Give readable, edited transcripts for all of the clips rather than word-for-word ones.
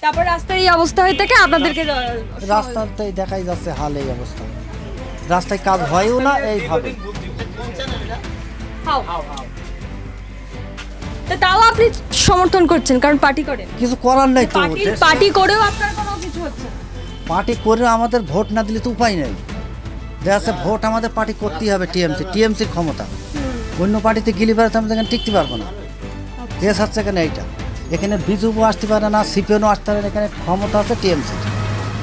তারপর রাস্তার এই অবস্থা হয়ে থাকে আপনাদেরকে রাস্তাতেই দেখাই যাচ্ছে হাল এই অবস্থা, রাস্তায় কাজ হয়ও না এইভাবে। তাও আপনি সমর্থন করছেন কারণ পার্টি করেন, কিছু করার নাই তো। পার্টি করেও আপনার কোনো কিছু হচ্ছে না। পার্টি করে আমাদের ভোট না দিলে তো উপায় নেই। দেখা ভোট আমাদের পার্টি করতেই হবে, টিএমসির ক্ষমতা। অন্য পার্টিতে গেলে বেড়াতে আমরা এখানে টিকতে পারবো না। দেশ হচ্ছে এখানে এইটা, এখানে বিজেপিও আসতে পারে না, সিপিএমও আসতে পারে না, এখানে ক্ষমতা আছে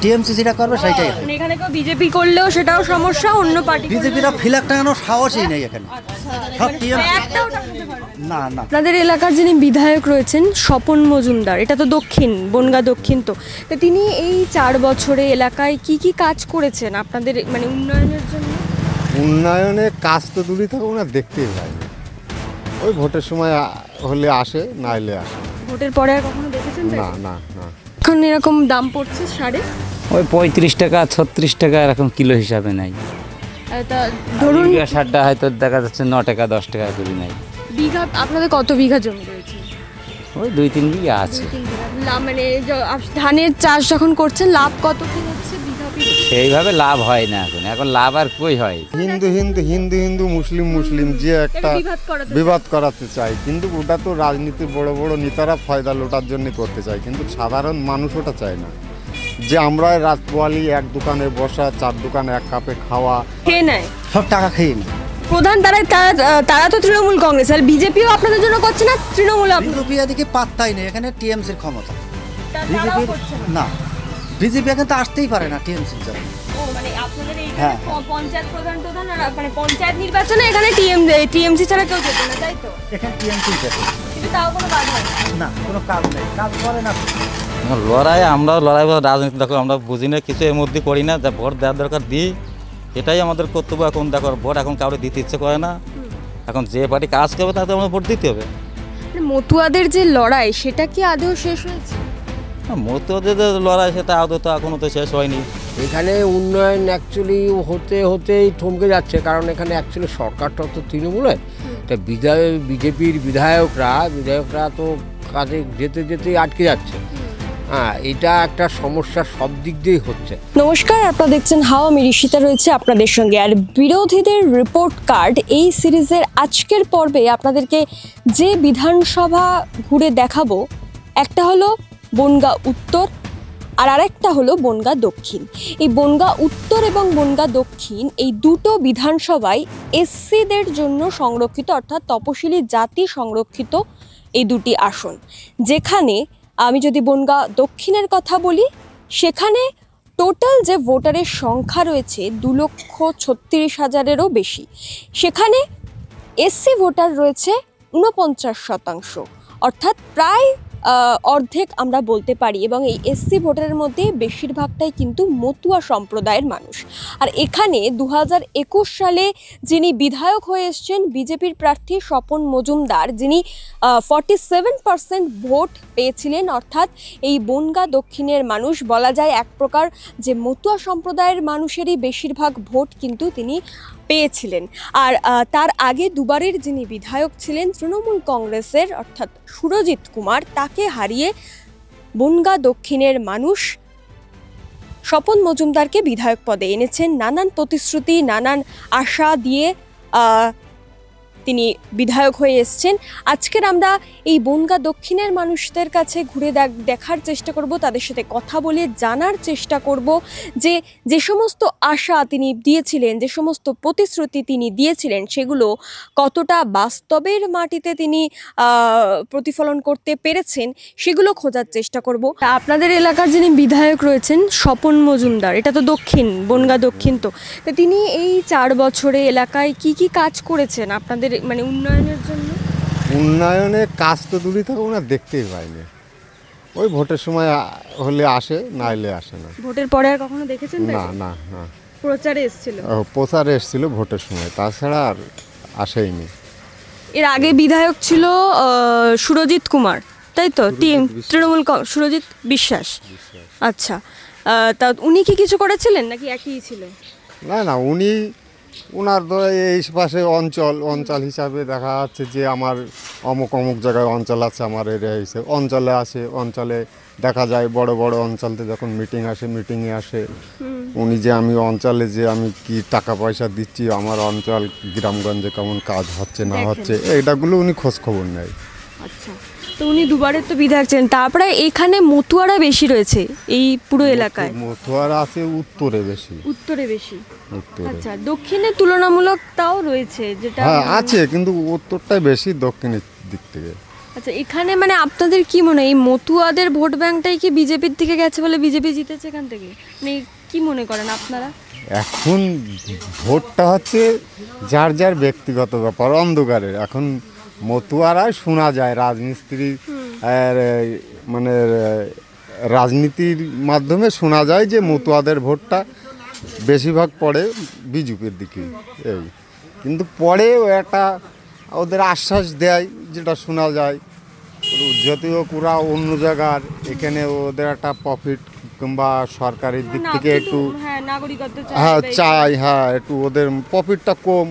টিএমসি যেটা করবে সেটাই হবে। এখানে কেউ বিজেপি করলেও সেটাও সমস্যা, অন্য পার্টি বিজেপিরা ফিলাক টাঙানোর সাহসই নেই এখানে, সব টিএমসি। না না, আপনাদের এলাকার যিনি বিধায়ক রয়েছেন স্বপন মজুমদার, এটা তো দক্ষিণ বনগাঁ দক্ষিণ, তো তিনি এই 4 বছরে এলাকায় কি কি কাজ করেছেন আপনাদের মানে উন্নয়নের জন্য? উন্নয়নে কাজ তো দূরই থাকো না, দেখতেই পাই না। ওই ভোটের সময় হলে আসে, না এলে আসে। ভোটের পরে আর কখনো দেখেছেন? না না না। এখন এরকম দাম পড়ছে সারে ওই 35 টাকা 36 টাকা এরকম কিলো হিসাবে নাই। তা ধরুন সারটা হয়তো দেখা যাচ্ছে 9 টাকা 10 টাকা করে নাই। বিঘা আপনাদের কত বিঘা জমি রয়েছে? ওই 2-3 বিঘা আছে। মানে ধানের চাষ যখন করছেন লাভ কত কি হচ্ছে বিঘা পিছু? সেইভাবে লাভ হয় না এখন লাভ আর কই হয়। হিন্দু মুসলিম যে একটা বিবাদ করাতে চায়, কিন্তু ওটা তো রাজনীতির বড় বড় নেতারা ফয়দা লোটার জন্য করতে চায়, কিন্তু সাধারণ মানুষ ওটা চায় না। যে আমরা রাত পোয়ালি এক দোকানে বসা, 4 দোকানে এক কাপে খাওয়া, খেয়ে নেয়, সব টাকা খেয়ে নেয়। প্রধান তারা তো তৃণমূল কংগ্রেস, আর বিজেপিও আপনাদের জন্য করছে না, তৃণমূল বিজেপি এদিকে পাত্তাই নেই, এখানে টিএমসির ক্ষমতা। বিজেপি না, বিজেপি এখানে তো আসতেই পারে না টিএমসির জন্য। হ্যাঁ, পঞ্চায়েত প্রধান মানে পঞ্চায়েত নির্বাচনে এখানে টিএমসি ছাড়া কেউ যেত না, তাই তো? এখানে টিএমসি যেতে, কিন্তু তাও কোনো কাজ হয় না, কোনো কাজ নেই, কাজ করে না। আমরা লড়াই রাজনীতি দেখো আমরা বুঝি না কিছু, এর মধ্যে করি না, যা ভোট দেওয়ার দরকার দিই, এটাই আমাদের কর্তব্য। এখন দেখো ভোট এখন কাউকে দিতে ইচ্ছে করে না, এখন যে পার্টি কাজ করবে তাতে আমাদের ভোট দিতে হবে। মতুয়াদের যে লড়াই সেটা কি আদৌ শেষ হয়েছে? মতুয়াদের যে লড়াই সেটা আদৌ তো এখনো তো শেষ হয়নি। এখানে উন্নয়ন অ্যাকচুয়ালি হতেই থমকে যাচ্ছে, কারণ এখানে অ্যাকচুয়ালি সরকারটা তো তৃণমূলের, তা বিজেপির বিধায়করা তো কাজে যেতেই আটকে যাচ্ছে। হ্যাঁ, এটা একটা সমস্যা সব দিক দিয়েই হচ্ছে। নমস্কার, আপনারা দেখছেন হাওয়া, আমি ঋষিতা রয়েছে আপনাদের সঙ্গে। আর বিরোধীদের রিপোর্ট কার্ড এই সিরিজের আজকের পর্বে আপনাদেরকে যে বিধানসভা ঘুরে দেখাবো, একটা হলো বনগাঁ উত্তর আর আরেকটা হলো বনগাঁ দক্ষিণ। এই বনগাঁ উত্তর এবং বনগাঁ দক্ষিণ এই দুটো বিধানসভায় এসসিদের জন্য সংরক্ষিত, অর্থাৎ তপশিলি জাতি সংরক্ষিত এই দুটি আসন। যেখানে আমি যদি বনগাঁ দক্ষিণের কথা বলি, সেখানে টোটাল যে ভোটারের সংখ্যা রয়েছে 2,36,000-এরও বেশি। সেখানে এসসি ভোটার রয়েছে 49%, অর্থাৎ প্রায় অর্ধেক আমরা বলতে পারি। এবং এই এসসি ভোটারের মধ্যে বেশিরভাগটাই কিন্তু মতুয়া সম্প্রদায়ের মানুষ। আর এখানে 2021 সালে যিনি বিধায়ক হয়ে এসছেন বিজেপির প্রার্থী স্বপন মজুমদার, যিনি 47% ভোট পেয়েছিলেন, অর্থাৎ এই বনগাঁ দক্ষিণের মানুষ বলা যায় এক প্রকার যে মতুয়া সম্প্রদায়ের মানুষেরই বেশিরভাগ ভোট কিন্তু তিনি পেয়েছিলেন। আর তার আগে দুবারের যিনি বিধায়ক ছিলেন তৃণমূল কংগ্রেসের, অর্থাৎ সুরজিৎ কুমার, তাকে হারিয়ে বনগাঁ দক্ষিণের মানুষ স্বপন মজুমদারকে বিধায়ক পদে এনেছেন। নানান প্রতিশ্রুতি, নানান আশা দিয়ে তিনি বিধায়ক হয়ে এসছেন। আজকের আমরা এই বনগাঁ দক্ষিণের মানুষদের কাছে ঘুরে দেখার চেষ্টা করব, তাদের সাথে কথা বলে জানার চেষ্টা করব যে যে সমস্ত আশা তিনি দিয়েছিলেন, যে সমস্ত প্রতিশ্রুতি তিনি দিয়েছিলেন, সেগুলো কতটা বাস্তবের মাটিতে তিনি প্রতিফলন করতে পেরেছেন, সেগুলো খোঁজার চেষ্টা করব। আপনাদের এলাকার যিনি বিধায়ক রয়েছেন স্বপন মজুমদার, এটা তো দক্ষিণ বনগাঁ দক্ষিণ, তো তিনি এই 4 বছরে এলাকায় কি কি কাজ করেছেন আপনাদের মানে উন্নয়নের জন্য? উন্নয়নে কাজ তো দূরই থাকো না, দেখতেই পাই না। ওই ভোটের সময় হলে আসে, না এলে আসে না। ভোটের পরে আর কখনো দেখেছেন? না না না, প্রচারে এসেছিল ভোটের সময়, তাছাড়া আর আসেইনি। এর আগে বিধায়ক ছিল সুরজিৎ কুমার, তাই তো? তৃণমূল সুরজিৎ বিশ্বাস। আচ্ছা, তা উনি কি কিছু করেছিলেন নাকি একই ছিল? না, ওনার এই পাশে অঞ্চল হিসাবে দেখা যাচ্ছে যে আমার অমুক জায়গায় অঞ্চল আছে, আমার এরিয়া হিসেবে অঞ্চলে দেখা যায় বড় বড় অঞ্চলতে যখন মিটিংয়ে আসে উনি যে আমি অঞ্চলে যে আমি কি টাকা পয়সা দিচ্ছি, আমার অঞ্চল গ্রামগঞ্জে কেমন কাজ হচ্ছে না হচ্ছে, এইটাগুলো উনি খোঁজ খবর নেয়। আচ্ছা, তো উনি দুবারের তো বিধায়ক ছিলেন, তারপরে এখানে মতুয়ারা বেশি রয়েছে এই পুরো এলাকায়। মতুয়ারা আছে উত্তরে বেশি। উত্তরে বেশি। উত্তরে আচ্ছা, দক্ষিণে তুলনামূলক তাও রয়েছে যেটা। হ্যাঁ আছে, কিন্তু উত্তরটাই বেশি দক্ষিণের দিক থেকে। আচ্ছা, এখানে মানে আপনাদের কি মনে হয় এই মতুয়াদের ভোট ব্যাংকটাই কি বিজেপির দিকে গেছে বলে বিজেপি জিতেছে এখান থেকে, মানে কি মনে করেন আপনারা? এখন ভোটটা হচ্ছে যার যার ব্যক্তিগত ব্যাপার, অন্ধকারের। এখন মতুয়ারাই শোনা যায় রাজমিস্ত্রি মানে রাজনীতির মাধ্যমে শোনা যায় যে মতুয়াদের ভোটটা বেশিরভাগ পড়ে বিজেপির দিকে। এই কিন্তু পরেও একটা ওদের আশ্বাস দেয় যেটা শোনা যায়, যদিও ওরা অন্য জায়গার, এখানে ওদের একটা প্রফিট কিংবা সরকারের দিক থেকে একটু চাই, হ্যাঁ একটু ওদের প্রফিটটা কম,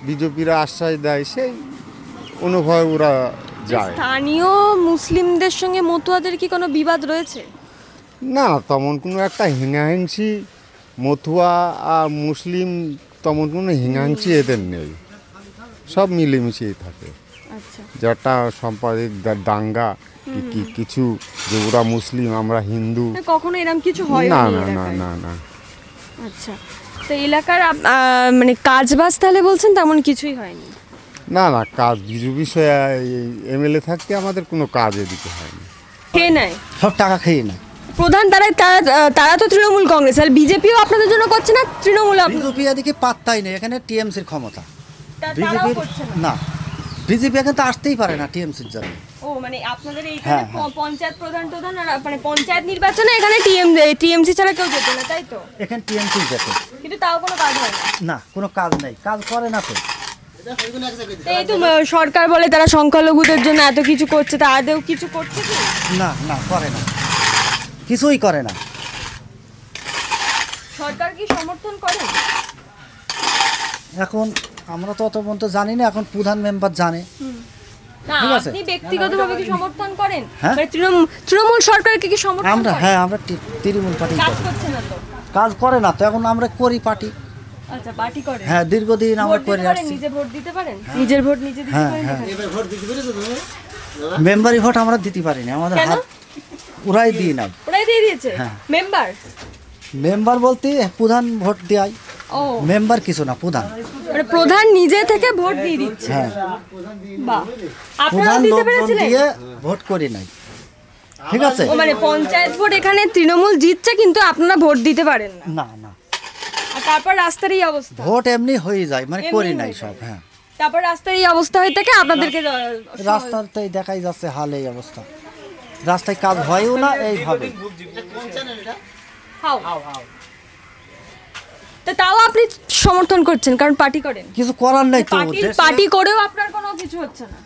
বিজেপিরা আশ্বাস দেয়, সেই অনুভব ওরা যায়। স্থানীয় মুসলিমদের সঙ্গে মতুয়াদের কি কোনো বিবাদ রয়েছে? না, তেমন কোনো একটা হিংসাহিংসি মতুয়া আর মুসলিম তেমন কোনো হিংসাহিংসি এদের নেই, সব মিলেমিশেই থাকে। আচ্ছা, যেটা সাম্প্রদায়িক দাঙ্গা কি কিছু যে ওরা মুসলিম আমরা হিন্দু, কখনো এরকম কিছু হয় না না না না না। আচ্ছা, তো এলাকার মানে কাজবাজ তাহলে বলছেন তেমন কিছুই হয়নি? না না, কাজ কিছু বিষয়ে এমএলএ থাকতে আমাদের কোনো কাজ এদিকে হয়নি। খেয়ে নেয়, সব টাকা খেয়ে নেয়। প্রধান তারা তো তৃণমূল কংগ্রেস, আর বিজেপিও আপনাদের জন্য করছে না, তৃণমূল বিজেপি এদিকে পাত্তাই নেই, এখানে টিএমসির ক্ষমতা। তারাও বিজেপির করছে না, বিজেপি এখানে তো আসতেই পারে না টিএমসির জন্য। ও মানে আপনাদের এইখানে পঞ্চায়েত প্রধান আর মানে পঞ্চায়েত নির্বাচনে এখানে টিএমসি ছাড়া কেউ যেত না, তাই তো? এখানে টিএমসি যেত, কিন্তু তাও কোনো কাজ হয় না। না কোনো কাজ নেই, কাজ করে না তো। এই তো সরকার বলে তারা সংখ্যালঘুদের জন্য এত কিছু করছে, তা আদৌ কিছু করছে কি? না না, করে না, কিছুই করে না। সরকার কি সমর্থন করে? এখন আমরা তো অত পর্যন্ত জানি না, এখন প্রধান মেম্বার জানে। না, ঠিক আছে। আপনি ব্যক্তিগতভাবে কি সমর্থন করেন? হ্যাঁ? মানে তৃণমূল সরকারকে কি সমর্থন আমরা, করেন? হ্যাঁ আমরা তৃণমূল পার্টি। কাজ করছে না তো? কাজ করে না তো, এখন আমরা করি পার্টি। আচ্ছা, পার্টি করে। হ্যাঁ, দীর্ঘদিন আমরা ভোট করে দিতে পারেন, আসছি। নিজে ভোট দিতে পারেন, নিজের ভোট নিজে দিতে হ্যাঁ পারেন হ্যাঁ, এখানে? মেম্বারি ভোট আমরা দিতে পারিনি, আমাদের কেন? হাত ওরাই দিয়ে নাই। ওরাই দিয়ে দিয়েছে হ্যাঁ। মেম্বার? মেম্বার বলতে প্রধান ভোট দেয়, ও মেম্বার কিছু না, প্রধান। মানে প্রধান নিজে থেকে ভোট দিয়ে দিচ্ছে? হ্যাঁ, বাহ, আপনারা প্রধান দিতে লোকজন পেরেছিলেন? দিয়ে ভোট করি নাই। ঠিক আছে। ও মানে পঞ্চায়েত ভোট এখানে তৃণমূল জিতছে, কিন্তু আপনারা ভোট দিতে পারেন না, না না, আর তারপর রাস্তার এই অবস্থা? ভোট এমনি হয়ে যায়, মানে এমনি করি নাই হয়ে সব। হ্যাঁ, তারপর রাস্তার এই অবস্থা হয়ে থাকে, আপনাদেরকে রাস্তাতেই দেখাই যাচ্ছে হাল এই অবস্থা, রাস্তায় কাজ হয়ও না এইভাবে। তো তাও আপনি সমর্থন করছেন কারণ পার্টি করেন? কিছু করার নাই তো, পার্টি করেও আপনার কোনো কিছু হচ্ছে না?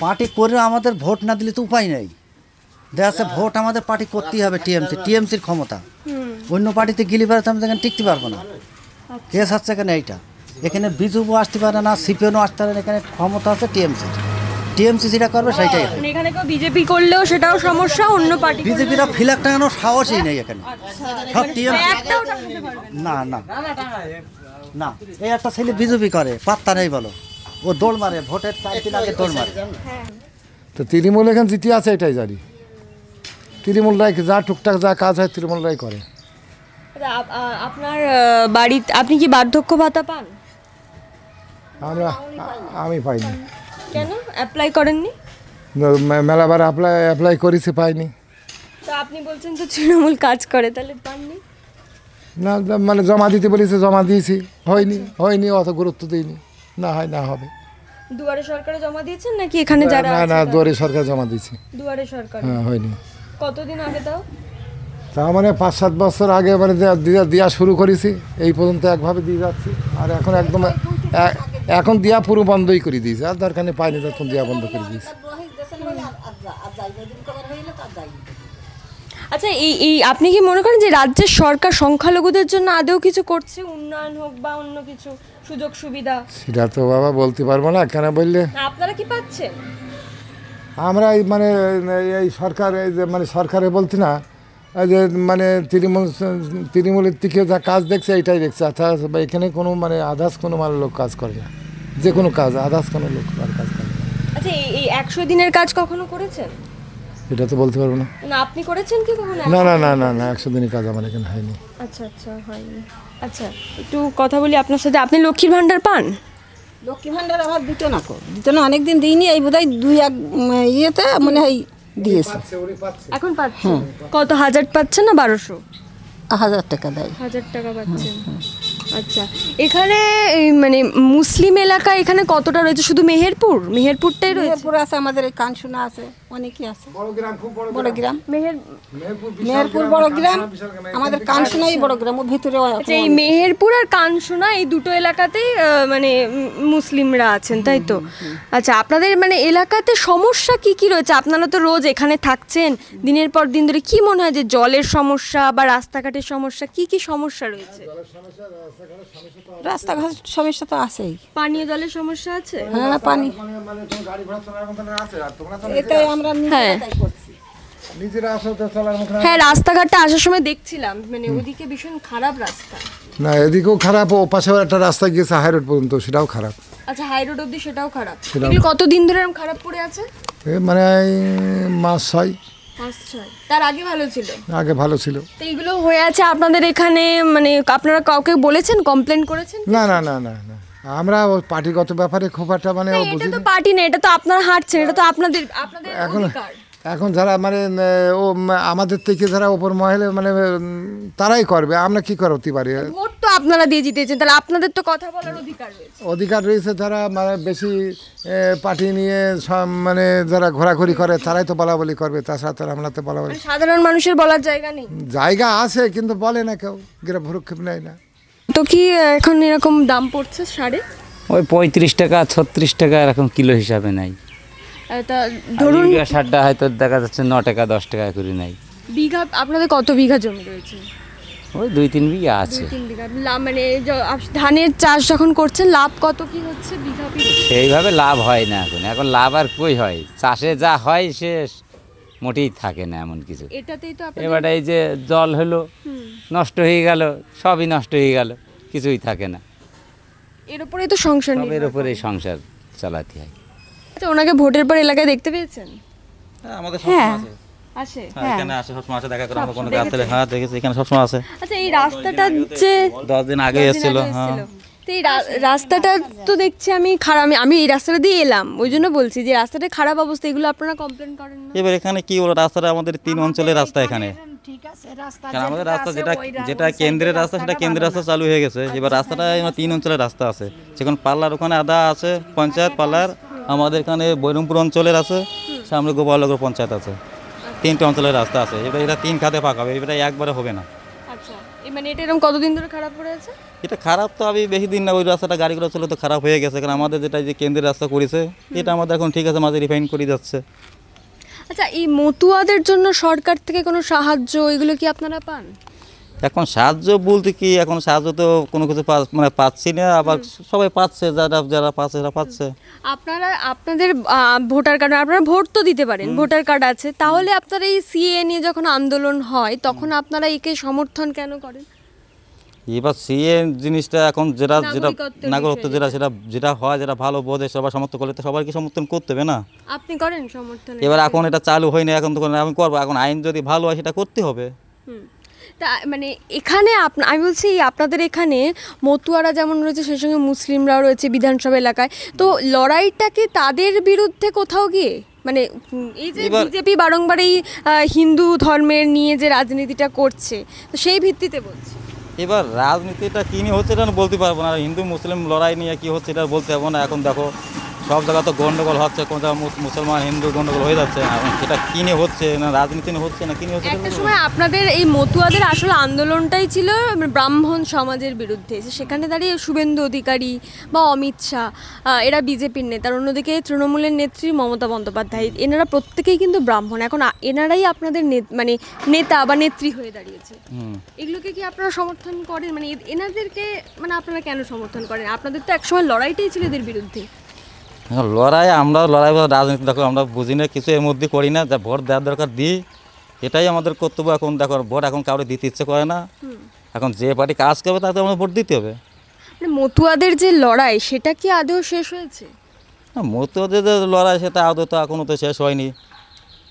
পার্টি করে আমাদের ভোট না দিলে তো উপায় নেই। দেখা যাচ্ছে ভোট আমাদের পার্টি করতেই হবে, টিএমসির ক্ষমতা। অন্য পার্টিতে গেলে বেড়াতে আমি এখানে টিকতে পারবো না। কেস হচ্ছে এখানে এইটা, এখানে বিজেপিও আসতে পারে না, সিপিএমও আসতে পারে না, এখানে ক্ষমতা আছে টিএমসি যেটা করবে সেইটাই হবে। মানে এখানে কেউ বিজেপি করলেও সেটাও সমস্যা, অন্য পার্টি বিজেপিরা ফিলাক টাঙানোর সাহসই নেই এখানে, সব টিএমসি। একটাও টাকাতে পারবে না? না না না, এই একটা ছেলে বিজেপি করে, পাত্তা নেই বলো, ও দৌড় মারে, ভোটের 4 দিন আগে দৌড় মারে। তো তৃণমূল এখানে জিতে আছে এটাই জানি, তৃণমূলরাই যা টুকটাক যা কাজ হয় তৃণমূলরাই করে। আপনার বাড়িতে আপনি কি বার্ধক্য ভাতা পান? আমি পাইনি। কেন অ্যাপ্লাই করেননি? মেলাবার অ্যাপ্লাই করেছি, পাইনি। তো আপনি বলছেন তো তৃণমূল কাজ করে, তাহলে পাননি? না মানে জমা দিতে বলেছে, জমা দিয়েছি, হয়নি, অত গুরুত্ব দিইনি, না হয় না হবে। দুয়ারে সরকারে জমা দিয়েছেন নাকি এখানে যারা না না, দুয়ারে সরকার জমা দিয়েছি। দুয়ারে সরকার? হ্যাঁ, হয়নি। কতদিন আগে তাও? তা মানে 5-7 বছর আগে মানে দেওয়া শুরু করেছি, এই পর্যন্ত একভাবে দিয়ে যাচ্ছি, আর এখন একদম এখন দেওয়া পুরো বন্ধই করে দিয়েছে, আর দরকার নেই, পাইনি তখন দেওয়া বন্ধ করে দিয়েছে। আচ্ছা, এই আপনি কি মনে করেন যে রাজ্যের সরকার সংখ্যালঘুদের জন্য আদৌ কিছু করছে, উন্নয়ন হোক বা অন্য কিছু সুযোগ সুবিধা? সেটা তো বাবা বলতে পারবো না, কেন বললে আপনারা কি পাচ্ছেন? আমরা এই মানে এই সরকার এই যে মানে সরকারে বলছি না এই যে মানে তৃণমূলের থেকে যা কাজ দেখছে এইটাই দেখছে, অর্থাৎ এখানে কোনো মানে আদার্স কোনো মানে লোক কাজ করে না, যে কোনো কাজ আদার্স কোনো লোক আর কাজ করে না। আচ্ছা এই 100 দিনের কাজ কখনো করেছেন? এটা তো বলতে পারবো না। না আপনি করেছেন কি কখনো? না না না না না 100 দিনের কাজ আমার এখানে হয়নি। আচ্ছা আচ্ছা হয়নি। আচ্ছা একটু কথা বলি আপনার সাথে, আপনি লক্ষ্মীর ভান্ডার পান? লক্ষ্মী ভান্ডার আমার দিত না অনেকদিন দিইনি, এই বোধহয় 2-1 ইয়েতে মনে হয় দিয়েছে। এখন পাচ্ছেন কত? 1000 পাচ্ছেন না 1200? 1000 টাকা দেয়। 1000 টাকা পাচ্ছেন। আচ্ছা এখানে মানে মুসলিম এলাকা এখানে কতটা রয়েছে? শুধু মেহেরপুরটাই রয়েছে? মেহেরপুর আছে, আমাদের এই কানসুনা আছে, অনেকই আছে। বড় গ্রাম মেহেরপুর বড় গ্রাম, আমাদের কানসুনাই বড় গ্রাম, ওর ভিতরে। আচ্ছা এই মেহেরপুর আর কানসুনা এই দুটো এলাকাতেই মানে মুসলিমরা আছেন তাই তো? আচ্ছা আপনাদের মানে এলাকাতে সমস্যা কি কি রয়েছে? আপনারা তো রোজ এখানে থাকছেন দিনের পর দিন ধরে, কি মনে হয় যে জলের সমস্যা বা রাস্তাঘাটের সমস্যা, কি কি সমস্যা রয়েছে? রাস্তাঘাট সমস্যা তো আছেই। পানীয় জলের সমস্যা আছে? হ্যাঁ পানি, এটাই আমরা নিজেরাই করছি। হ্যাঁ রাস্তাঘাটটা আসার সময় দেখছিলাম মানে ওদিকে ভীষণ খারাপ রাস্তা। না এদিকেও খারাপ, ও পাশেও একটা রাস্তা গিয়েছে হাই রোড পর্যন্ত, সেটাও খারাপ। আচ্ছা হাই রোড অবধি সেটাও খারাপ? এগুলো কতদিন ধরে এরকম খারাপ পড়ে আছে? মানে মাস 6। তার আগে ভালো ছিল? আগে ভালো ছিল। তো এগুলো হয়ে আছে আপনাদের এখানে, মানে আপনারা কাউকে বলেছেন, কমপ্লেন করেছেন? না না না না না আমরা পার্টিগত ব্যাপারে খুব একটা মানে এটা তো পার্টি না, এটা তো আপনারা হাঁটছেন, এটা তো আপনাদের অধিকার। এখন যারা মানে ও আমাদের থেকে যারা ওপর মহলে মানে তারাই করবে, আমরা কি করতে পারি? ভোট তো আপনারা দিয়ে জিতেছেন, তাহলে আপনাদের তো কথা বলার অধিকার রয়েছে। যারা মানে বেশি পার্টি নিয়ে মানে যারা ঘোরাঘুরি করে তারাই তো বলাবলি করবে, তাছাড়া তো আমরা তো বলাবলি। সাধারণ মানুষের বলার জায়গা নেই? জায়গা আছে কিন্তু বলে না কেউ, ভ্রুক্ষেপ নেয় না। তো কি এখন এরকম দাম পড়ছে শাড়ি? ওই 35 টাকা 36 টাকা এরকম কিলো হিসাবে নাই। তা ধরুন শাড়িটা হয়তো দেখা যাচ্ছে 9 টাকা 10 টাকা করে নাই। বিঘা আপনাদের কত বিঘা জমি রয়েছে? ওই 2-3 বিঘা আছে। 2-3 বিঘা মানে ধানের চাষ যখন করছেন লাভ কত কি হচ্ছে বিঘা পিছু? সেইভাবে লাভ হয় না এখন লাভ আর কই হয়? চাষে যা হয় সে মোটেই থাকে না এমন কিছু। এটাতেই তো এবারে এই যে জল হলো নষ্ট হয়ে গেল, সবই নষ্ট হয়ে গেল, কিছুই থাকে না। এর উপরেই তো সংসার, এর উপরেই সংসার চালাতে হয়। আচ্ছা ওনাকে ভোটের পর এলাকায় দেখতে পেয়েছেন? হ্যাঁ আমাদের সবসময় আছে। আসে? এখানে আসে সবসময়, আসে দেখা করে, আমরা কোনো কাজ হ্যাঁ দেখেছি এখানে সবসময় আছে। আচ্ছা এই রাস্তাটা যে 10 দিন আগে এসেছিল। হ্যাঁ তো এই রাস্তাটা তো দেখছি আমি খারাপ, আমি এই রাস্তাটা দিয়ে এলাম, ওই জন্য বলছি যে রাস্তাটা খারাপ অবস্থা, এগুলো আপনারা কমপ্লেন করেন না? এবার এখানে কি হলো, রাস্তাটা আমাদের 3 অঞ্চলের রাস্তা এখানে। কারণ আমাদের রাস্তা যেটা কেন্দ্রের রাস্তা সেটা কেন্দ্রের রাস্তা চালু হয়ে গেছে। এবার রাস্তাটা 3 অঞ্চলের রাস্তা আছে, সেখানে পাল্লার ওখানে আদা আছে পঞ্চায়েত পাল্লার, আমাদের এখানে বৈরমপুর অঞ্চলের আছে, সামনে গোপালনগর পঞ্চায়েত আছে, 3টে অঞ্চলের রাস্তা আছে। এবার এটা 3 খাতে পাকা হবে, এটা একবারে হবে না। আচ্ছা মানে এটা এরকম কতদিন ধরে খারাপ পড়ে আছে? এটা খারাপ তো আমি বেশি দিন না, ওই রাস্তাটা গাড়িগুলো চলে তো খারাপ হয়ে গেছে। কারণ আমাদের যেটা যে কেন্দ্রের রাস্তা করেছে এটা আমাদের এখন ঠিক আছে, মাঝে রিফাইন করে যাচ্ছে। আচ্ছা এই মতুয়াদের জন্য সরকার থেকে কোনো সাহায্য এগুলো কি আপনারা পান? এখন সাহায্য বলতে কি, এখন সাহায্য তো কোনো কিছু মানে পাচ্ছি না, আবার সবাই পাচ্ছে, যারা পাচ্ছে তারা পাচ্ছে। আপনাদের ভোটার কার্ড, আপনারা ভোট তো দিতে পারেন, ভোটার কার্ড আছে, তাহলে আপনারা এই সিএ নিয়ে যখন আন্দোলন হয় তখন আপনারা একে সমর্থন কেন করেন? এবার সিএ জিনিসটা এখন যেটা নাগরিকত্ব যেটা হয়, যেটা ভালো বোধে সবাই সমর্থন করলে তো সবাইকে সমর্থন করতে হবে না? আপনি করেন সমর্থন? এবার এখন এটা চালু হয়নি, এখন তখন আমি করবো, এখন আইন যদি ভালো হয় সেটা করতে হবে। তা মানে এখানে আমি বলছি আপনাদের এখানে মতুয়ারা যেমন রয়েছে সেই সঙ্গে মুসলিমরাও রয়েছে বিধানসভা এলাকায়, তো লড়াইটাকে তাদের বিরুদ্ধে কোথাও গিয়ে মানে এই যে বিজেপি বারংবার এই হিন্দু ধর্মের নিয়ে যে রাজনীতিটা করছে, তো সেই ভিত্তিতে বলছি। এবার রাজনীতিটা কী নিয়ে হচ্ছে এটা বলতে পারবো না, হিন্দু মুসলিম লড়াই নিয়ে কী হচ্ছে এটা বলতে পারবো না। এখন দেখো সব জায়গা তো গন্ডগোল হচ্ছে, কোন জায়গায় মুসলমান হিন্দু গন্ডগোল হয়ে যাচ্ছে, এখন সেটা কী নিয়ে হচ্ছে, না রাজনীতি নিয়ে হচ্ছে না কী নিয়ে হচ্ছে? একটা সময় আপনাদের এই মতুয়াদের আসলে আন্দোলনটাই ছিল ব্রাহ্মণ সমাজের বিরুদ্ধে, সেখানে দাঁড়িয়ে শুভেন্দু অধিকারী বা অমিত শাহ এরা বিজেপির নেতা, অন্যদিকে তৃণমূলের নেত্রী মমতা বন্দ্যোপাধ্যায়, এনারা প্রত্যেকেই কিন্তু ব্রাহ্মণ, এখন এনারাই আপনাদের মানে নেতা বা নেত্রী হয়ে দাঁড়িয়েছে। এগুলোকে কি আপনারা সমর্থন করেন? মানে এনাদেরকে মানে আপনারা কেন সমর্থন করেন? আপনাদের তো একসময় লড়াইটাই ছিল এদের বিরুদ্ধে। এখন লড়াই আমরা রাজনীতি দেখো আমরা বুঝি না কিছু এর মধ্যে করি না, যা ভোট দেওয়ার দরকার দিই, এটাই আমাদের কর্তব্য। এখন দেখো ভোট এখন কাউকে দিতে ইচ্ছে করে না, এখন যে পার্টি কাজ করবে তাতে আমাদের ভোট দিতে হবে। মানে মতুয়াদের যে লড়াই সেটা কি আদৌ শেষ হয়েছে? মতুয়াদের যে লড়াই সেটা আদৌ তো এখনও তো শেষ হয়নি।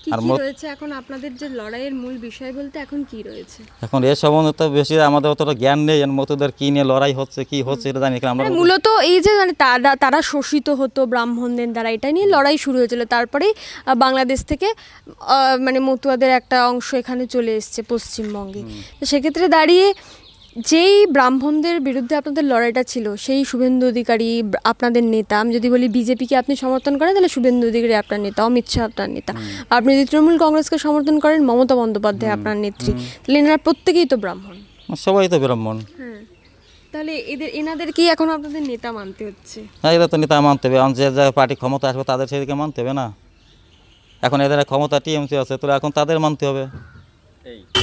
কি আর কি রয়েছে এখন আপনাদের যে লড়াইয়ের মূল বিষয় বলতে এখন কি রয়েছে? এখন এর সম্বন্ধে তো বেশি আমাদের অতটা জ্ঞান নেই, মতুয়াদের কী নিয়ে লড়াই হচ্ছে কি হচ্ছে এটা জানি না। আমরা মানে মূলত এই যে মানে তারা শোষিত হতো ব্রাহ্মণদের দ্বারা, এটা নিয়ে লড়াই শুরু হয়েছিল। তারপরেই বাংলাদেশ থেকে মানে মতুয়াদের একটা অংশ এখানে চলে এসছে পশ্চিমবঙ্গে। তো সেক্ষেত্রে দাঁড়িয়ে যেই ব্রাহ্মণদের বিরুদ্ধে আপনাদের লড়াইটা ছিল, সেই শুভেন্দু অধিকারী আপনাদের নেতা, আমি যদি বলি বিজেপিকে আপনি সমর্থন করেন তাহলে শুভেন্দু অধিকারী আপনার নেতা, অমিত শাহ আপনার নেতা। আপনি যদি তৃণমূল কংগ্রেসকে সমর্থন করেন মমতা বন্দ্যোপাধ্যায় আপনার নেত্রী, তাহলে এনারা প্রত্যেকেই তো ব্রাহ্মণ। সবাই তো ব্রাহ্মণ। হ্যাঁ, তাহলে এনাদেরকেই এখন আপনাদের নেতা মানতে হচ্ছে। হ্যাঁ, এরা তো নেতা মানতে হবে। যে যে পার্টি ক্ষমতা আসবে তাদের সেদিকে মানতে হবে না। এখন এদের ক্ষমতা টিএমসি আছে, তো এখন তাদের মানতে হবে।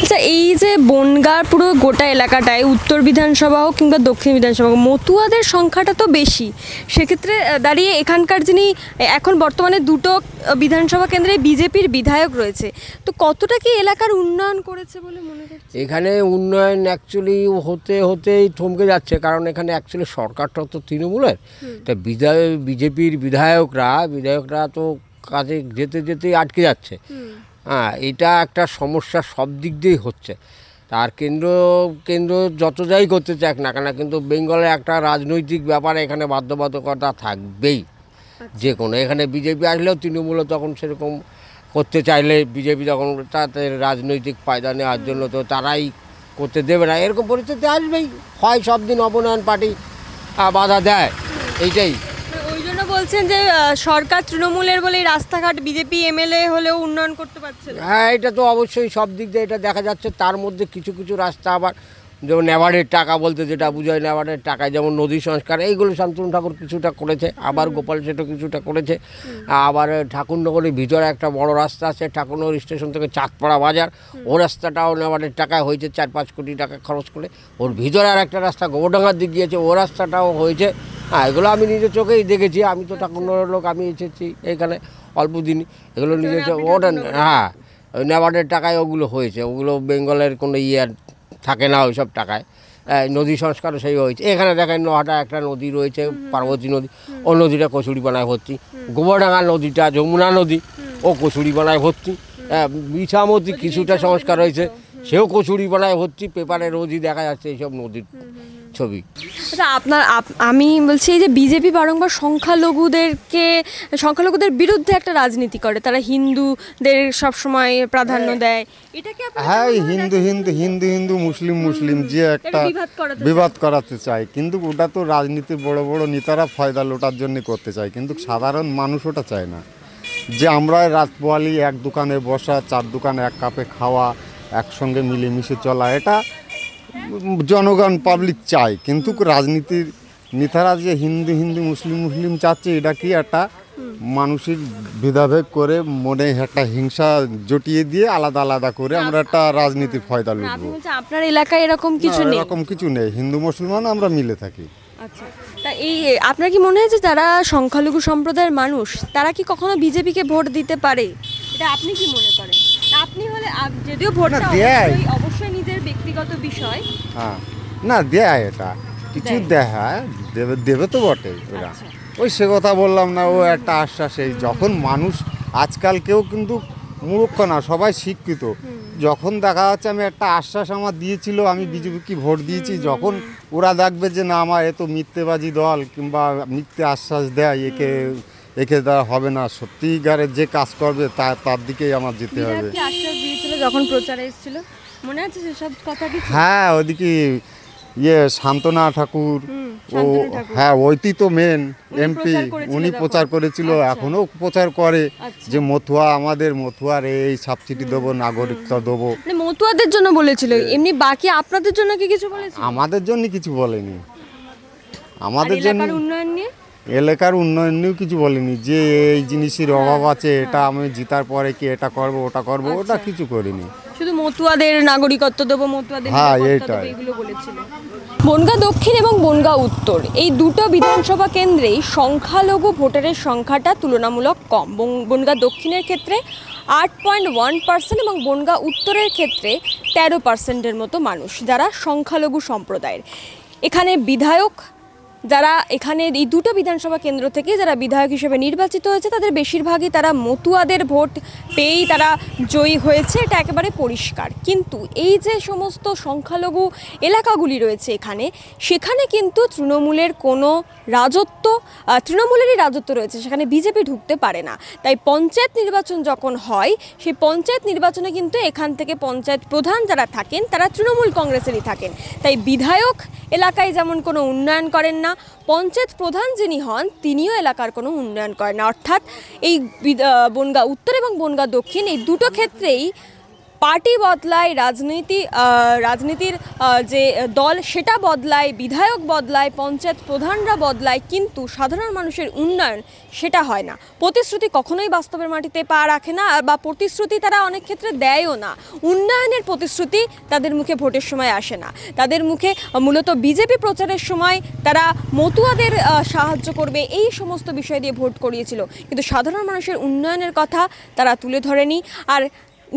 আচ্ছা, এই যে বনগাঁ পুরো গোটা এলাকাটায় উত্তর বিধানসভা হোক কিংবা দক্ষিণ বিধানসভা হোক, মতুয়াদের সংখ্যাটা তো বেশি। সেক্ষেত্রে দাঁড়িয়ে এখানকার যিনি এখন বর্তমানে দুটো বিধানসভা কেন্দ্রে বিজেপির বিধায়ক রয়েছে, তো কতটা কি এলাকার উন্নয়ন করেছে বলে মনে করছে? এখানে উন্নয়ন অ্যাকচুয়ালি হতেই থমকে যাচ্ছে, কারণ এখানে অ্যাকচুয়ালি সরকারটা তো তৃণমূলের। তা বিজেপির বিধায়করা তো কাজে যেতেই আটকে যাচ্ছে। হ্যাঁ, এটা একটা সমস্যা সব দিক দিয়েই হচ্ছে। তার কেন্দ্র যত যাই করতে চাক না কেন, কিন্তু বেঙ্গলে একটা রাজনৈতিক ব্যাপারে এখানে বাধ্যবাধকতা থাকবেই যে কোনো। এখানে বিজেপি আসলেও তৃণমূলও তখন সেরকম করতে চাইলে বিজেপি যখন তাদের রাজনৈতিক ফায়দা নেওয়ার জন্য তো তারাই করতে দেবে না, এরকম পরিস্থিতি আসবেই। হয় সব দিন অবনয়ন পার্টি বাধা দেয়, এইটাই। ওই জন্য বলছেন যে সরকার তৃণমূলের বলে রাস্তাঘাট বিজেপি এমএলএ হলেও উন্নয়ন করতে পারছে না। হ্যাঁ, এটা তো অবশ্যই সব দিক দিয়ে এটা দেখা যাচ্ছে। তার মধ্যে কিছু কিছু রাস্তা আবার যেমন নেভারের টাকা বলতে যেটা বোঝায়, নেভারের টাকায় যেমন নদী সংস্কার, এইগুলো শান্তনু ঠাকুর কিছুটা করেছে, আবার গোপাল সেটও কিছুটা করেছে। আবার ঠাকুরনগরের ভিতরে একটা বড় রাস্তা আছে, ঠাকুরনগর স্টেশন থেকে চাঁদপাড়া বাজার, ও রাস্তাটাও নেভারের টাকায় হয়েছে 4-5 কোটি টাকা খরচ করে। ওর ভিতরে আর একটা রাস্তা গোবরডাঙ্গার দিক গিয়েছে, ও রাস্তাটাও হয়েছে। হ্যাঁ, এগুলো আমি নিজের চোখেই দেখেছি। আমি তো ঠাকুরনগরের লোক, আমি এসেছি এখানে অল্প দিন। এগুলো নিজের ওটা, হ্যাঁ, ওই নেভারের টাকায় ওগুলো হয়েছে। ওগুলো বেঙ্গলের কোনো থাকে না ওইসব টাকায়। নদী সংস্কারও সেই হয়েছে। এখানে দেখেন নোহাটা একটা নদী রয়েছে, পার্বতী নদী, ও নদীটা কচুরিপানায় ভর্তি। গোবরডাঙ্গা নদীটা যমুনা নদী, ও কচুরিপানায় ভর্তি। মিঠামতি কিছুটা সংস্কার হয়েছে, সেও কচুরিপানায় ভর্তি। পেপারে রোজই দেখা যাচ্ছে এইসব নদীর ছবি। আচ্ছা, আমি বলছি এই যে বিজেপি বারংবার সংখ্যালঘুদের বিরুদ্ধে একটা রাজনীতি করে, তারা হিন্দুদের সবসময় প্রাধান্য দেয়, এটাকে হ্যাঁ, হিন্দু মুসলিম যে একটা বিবাদ করাতে চায়, কিন্তু ওটা তো রাজনীতির বড় বড় নেতারা ফয়দা লোটার জন্য করতে চায়, কিন্তু সাধারণ মানুষ ওটা চায় না। যে আমরা রাত পোয়ালি এক দোকানে বসা, 4 দোকানে এক কাপে খাওয়া, একসঙ্গে মিলেমিশে চলা, এটা জনগণ পাবলিক চায়। কিন্তু রাজনীতির নেতারা যে হিন্দু মুসলিম চাচ্ছে, এটা কি একটা মানুষের ভেদাভেদ করে মনে একটা হিংসা জটিয়ে দিয়ে আলাদা করে আমরা একটা রাজনীতির ফয়দা লুটবো। আপনার এলাকায় এরকম কিছু নেই? এরকম কিছু নেই, হিন্দু মুসলমান আমরা মিলে থাকি। আচ্ছা, তা আপনার কি মনে হয় যে যারা সংখ্যালঘু সম্প্রদায়ের মানুষ তারা কি কখনো বিজেপিকে ভোট দিতে পারে? এটা আপনি কি মনে করেন? আপনি হলে যদিও ভোটটা অবশ্যই নিজের ব্যক্তিগত বিষয়, হ্যাঁ, না দেয়, এটা কিছু দেবে তো বটে। ওরা ওই সে কথা বললাম না, ও একটা আশ্বাস। এই যখন মানুষ আজকাল কেউ কিন্তু মূর্খ না, সবাই শিক্ষিত। যখন দেখা যাচ্ছে আমি একটা আশ্বাস আমার দিয়েছিল, আমি বিজেপিকে ভোট দিয়েছি, যখন ওরা দেখবে যে না আমার এত মিথ্যেবাজি দল কিংবা মিথ্যে আশ্বাস দেয়, একে দ্বারা হবে না, সত্যিকারের যে কাজ করবে তার দিকেই আমার যেতে হবে। যখন প্রচারে এসেছিল মনে আছে সেসব কথা কি? হ্যাঁ, ওদিকে শান্তনা ঠাকুর, ও হ্যাঁ, ওইটি তো মেন এমপি, উনি প্রচার করেছিল, এখনো প্রচার করে যে আমাদের মথুয়ার এই সাবসিডি দেবো, নাগরিকতা দেবো। মতুয়াদের জন্য বলেছিল, এমনি বাকি আপনাদের জন্য কি কিছু বলেছিল? আমাদের জন্য কিছু বলেনি, আমাদের জন্য এলাকার উন্নয়ন নিয়েও কিছু বলেনি, যে এই জিনিসের অভাব আছে, এটা আমি জিতার পরে কি এটা করবো ওটা করবো, ওটা কিছু করিনি। শুধু মতুয়াদের নাগরিকত্ব দেবো, মতুয়াদের হ্যাঁ, নিরাপত্তা দেবো, এইটাই। এগুলো বলেছিল। বনগাঁ দক্ষিণ এবং বনগাঁ উত্তর এই দুটো বিধানসভা কেন্দ্রেই সংখ্যালঘু ভোটারের সংখ্যাটা তুলনামূলক কম। বনগাঁ দক্ষিণের ক্ষেত্রে 8.1% এবং বনগাঁ উত্তরের ক্ষেত্রে 13%-এর মতো মানুষ যারা সংখ্যালঘু সম্প্রদায়ের। এখানে বিধায়ক যারা এখানে এই দুটো বিধানসভা কেন্দ্র থেকে যারা বিধায়ক হিসেবে নির্বাচিত হয়েছে তাদের বেশিরভাগই তারা মতুয়াদের ভোট পেয়েই তারা জয়ী হয়েছে, এটা একেবারে পরিষ্কার। কিন্তু এই যে সমস্ত সংখ্যালঘু এলাকাগুলি রয়েছে এখানে, সেখানে কিন্তু তৃণমূলের কোনো রাজত্ব, তৃণমূলেরই রাজত্ব রয়েছে, সেখানে বিজেপি ঢুকতে পারে না। তাই পঞ্চায়েত নির্বাচন যখন হয় সেই পঞ্চায়েত নির্বাচনে কিন্তু এখান থেকে পঞ্চায়েত প্রধান যারা থাকেন তারা তৃণমূল কংগ্রেসেরই থাকেন। তাই বিধায়ক এলাকায় যেমন কোনো উন্নয়ন করেন না, পঞ্চায়েত প্রধান যিনি হন তিনিও এলাকার কোনো উন্নয়ন করেন না। অর্থাৎ এই বনগাঁ উত্তর এবং বনগাঁ দক্ষিণ এই দুটো ক্ষেত্রেই পার্টি বদলায়, রাজনীতির যে দল সেটা বদলায়, বিধায়ক বদলায়, পঞ্চায়েত প্রধানরা বদলায়, কিন্তু সাধারণ মানুষের উন্নয়ন সেটা হয় না। প্রতিশ্রুতি কখনোই বাস্তবের মাটিতে পা রাখে না, বা প্রতিশ্রুতি তারা অনেক ক্ষেত্রে দেয়ও না। উন্নয়নের প্রতিশ্রুতি তাদের মুখে ভোটের সময় আসে না। তাদের মুখে মূলত বিজেপি প্রচারের সময় তারা মতুয়াদের সাহায্য করবে এই সমস্ত বিষয় দিয়ে ভোট করিয়েছিল, কিন্তু সাধারণ মানুষের উন্নয়নের কথা তারা তুলে ধরেনি। আর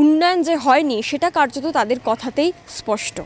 উন্নয়ন যে হয়নি সেটা কার্যত তাদের কথাতেই স্পষ্ট।